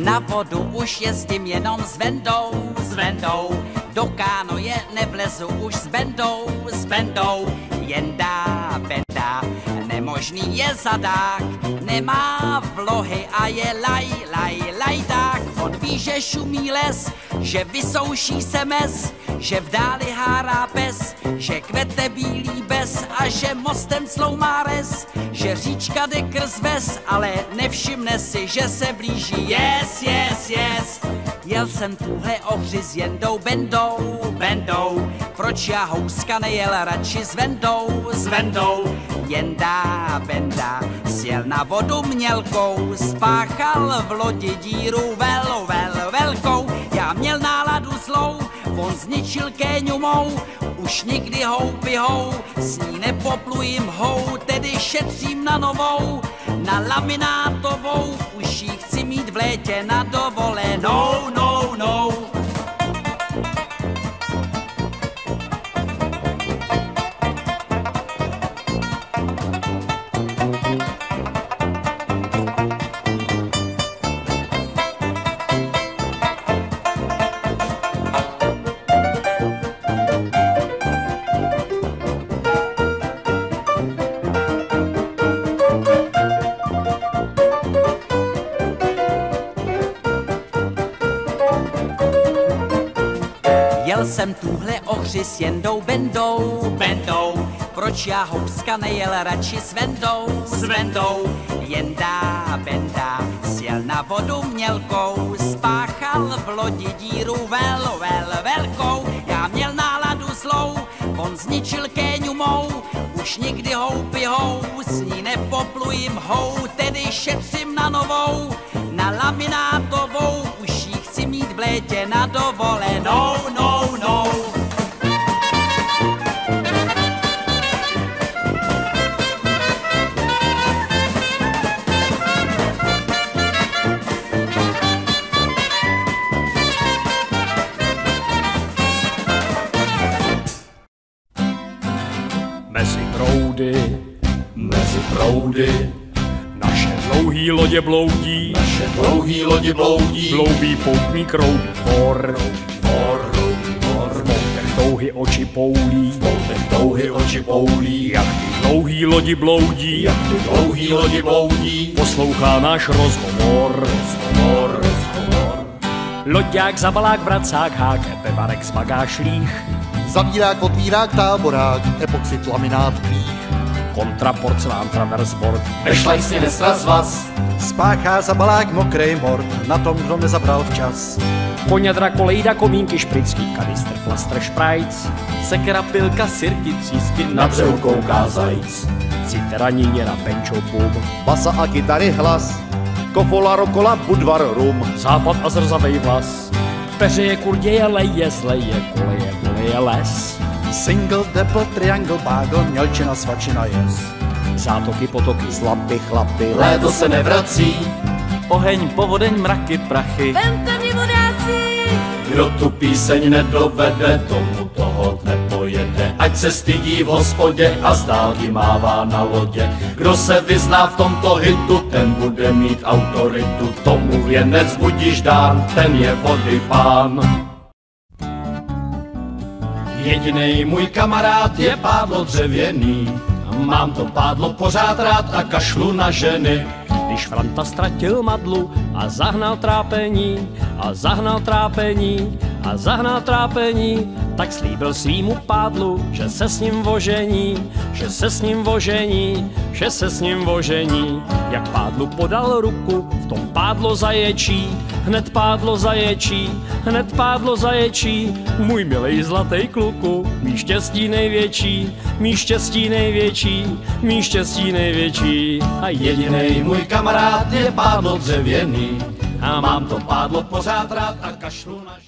Na vodu už jezdím jenom s Vendou, do kánoje nevlezu už s Bendou, jendá Benda, nemožný je zadák, nemá vlohy a je lajdák. On ví, že šumí les, že vysouší se mes, že v dáli hárá pes, že kvete bílý bez a že mostem cloumá res, že říčka jde krz ves, ale nevšimne si, že se blíží yes. Jel jsem tuhle Ohři s Jendou Bendou, proč já houska nejel radši s Vendou. Jendá Benda sjel na vodu mělkou, spáchal v lodi díru velkou. Já měl náladu zlou, on zničil kéňu mou, už nikdy houby s ní nepoplujím tedy šetřím na novou, na laminátovou, už ji chci mít v létě na dovolenou, no. Jel jsem tuhle Ohři s Jendou Bendou, proč já houska nejel radši s Vendou. Jendá Benda sjel na vodu mělkou, spáchal v lodi díru velkou. Já měl náladu zlou, on zničil kéňu mou, už nikdy houby s ní nepoplujím tedy šetřím na novou, na laminátovou, už ji chci mít v létě na dovolenou, no. Mezi proudy, naše dlouhý lodě bloudí, dloubí poutník roubí vor, v moutech touhy oči poulí, jak ty dlouhý lodi bloudí, poslouchá náš rozhovor. Loďák, zabalák, vracák, hák, pevarek, smagá, šlích, zavírák, otvírák, táborák, epoxid, laminát, klích, kontra, porcelán, traversbord, nešlajsně nesraz vás, spáchá zabalák, mokrej mord, na tom, kdo nezabral včas. Koňadra, kolejda, komínky, šprický, kanistr, flastr, šprajc, sekera, pilka, sirky, třísky, na břehu kouká zajíc, citera, níněra, penčo, bum, basa a kytary hlas, kofola, rokola, budvar, rum, západ a zrzavej vlas, peřeje, kurděje, leje, zleje, koleje, les, single, double, triangle, bagel, mělčina, svačina, yes. Zátoky, potoky, slapy, chlapy, léto se nevrací, oheň, povodeň, mraky, prachy, ventovní vodáci. Kdo tu píseň nedovede, tomu toho nepojede, ať se stydí v hospodě a z dálky mává na lodě. Kdo se vyzná v tomto hitu, ten bude mít autoritu, tomu věnec budíš dán, ten je vody pán. Jedinej můj kamarád je pádlo dřevěný, mám to pádlo pořád rád a kašlu na ženy. Když Franta ztratil madlu a zahnal trápení, tak slíbil svýmu pádlu, že se s ním vožení, jak pádlu podal ruku, v tom pádlo zaječí, hned pádlo zaječí, můj milej zlatej kluku, mý štěstí největší, a jedinej můj kamarád je pádlo dřevěný, a mám to pádlo pořád rád a kašlu na ženy.